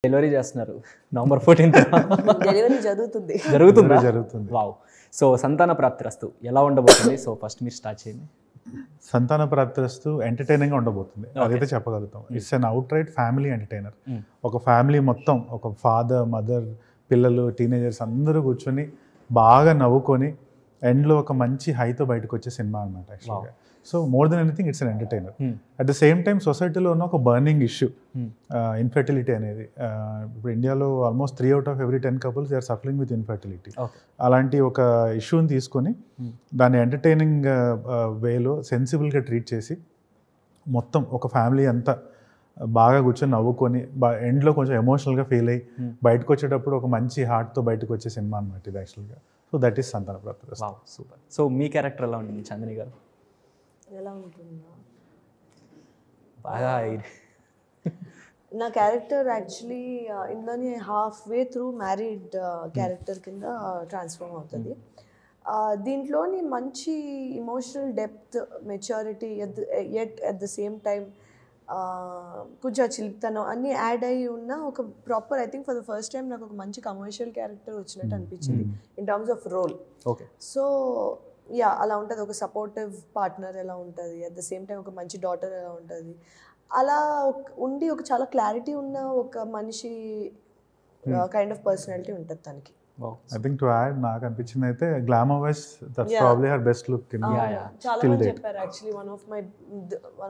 Delivery చేస్తున్నారు November 14th delivery జరుగుతుంది. జరుగుతుంది. వావ్. సో సంతాన ప్రాప్తిరస్తు ఎలా ఉండబోతుంది? సో ఫస్ట్ మీరు స్టార్ట్ చేయండి. సంతాన ప్రాప్తిరస్తు ఎంటర్టైనింగ్గా ఉండబోతుంది, అదైతే చెప్పగలుగుతాం. It's an out right family entertainer. ఒక ఫ్యామిలీ మొత్తం, ఒక ఫాదర్, మదర్, పిల్లలు, టీనేజర్స్ అందరూ కూర్చొని బాగా నవ్వుకొని ఎండ్లో ఒక మంచి హైతో బయటకు వచ్చే సినిమా అనమాట యాక్చువల్గా. So more than anything it's an entertainer. At the same time సొసైటీలో ఉన్న ఒక బర్నింగ్ ఇష్యూ ఇన్ఫర్టిలిటీ అనేది. ఇప్పుడు ఇండియాలో almost 3 out of every 10 couples they are suffering with infertility. అలాంటి ఒక ఇష్యూని తీసుకొని దాన్ని ఎంటర్టైనింగ్ వేలో సెన్సిబుల్గా ట్రీట్ చేసి మొత్తం ఒక ఫ్యామిలీ అంతా బాగా కూర్చొని నవ్వుకొని ఎండ్లో కొంచెం ఎమోషనల్గా ఫీల్ అయ్యి బయటకు వచ్చేటప్పుడు ఒక మంచి హార్ట్తో బయటకు వచ్చే సినిమా అనమాట ఇది యాక్చువల్గా. So that is Santhana Prapthirasthu. Super. So మీ క్యారెక్టర్ ఎలా ఉంటుంది చాందిని గారు? ఎలా ఉంటుందా? బాగా నా క్యారెక్టర్ యాక్చువల్లీ ఇందులోని half way through married character కింద ట్రాన్స్ఫార్మ్ అవుతుంది. దీంట్లోని మంచి emotional depth, maturity at the same time కొంచెం చిలిపితనం అన్నీ యాడ్ అయ్యి ఉన్న ఒక proper, I think for the first time నాకు ఒక మంచి కమర్షియల్ క్యారెక్టర్ వచ్చినట్టు అనిపించింది in terms of role. Okay. So yeah, అలా ఉంటుంది. ఒక సపోర్టివ్ పార్ట్నర్ ఎలా ఉంటుంది, అట్ ద సేమ్ టైం ఒక మంచి డాటర్ ఎలా ఉంటుంది, అలా ఉండి ఒక చాలా క్లారిటీ ఉన్న ఒక మనిషి కైండ్ ఆఫ్ పర్సనాలిటీ ఉంటుంది తనకి. ఐ థింక్ టు యాడ్, నాకు అనిపించింది అయితే glamour wise that's probably her best look in చాలా మంది చెప్పారు actually one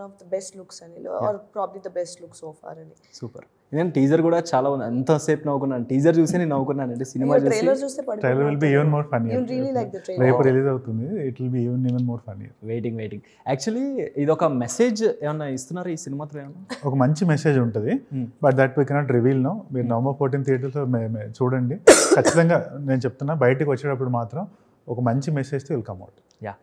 of the best looks అని, or probably the best look so far అని. సూపర్. నేను టీజర్ కూడా చాలా ఎంతసేపు నవ్వుకున్నాను. టీజర్ చూసి నేను నవ్వుకున్నాను. అంటే సినిమా ట్రైలర్ చూస్తే trailer will be even more funny. You really like the trailer. రేపు రిలీజ్ అవుతుంది, it will be even more funny. Waiting. Actually ఇది ఒక మెసేజ్ ఏమన్నా ఇస్తున్నారు ఈ సినిమాతో? ఏమన్నా ఒక మంచి మెసేజ్ ఉంటుంది, but that we cannot reveal no. మీరు నవంబర్ 14 థియేటర్స్లో చూడండి ఖచ్చితంగా. నేను చెప్తున్నా, బయటకు వచ్చేటప్పుడు మాత్రం ఒక మంచి మెసేజ్తో విల్ కమ్ అవుట్. యా.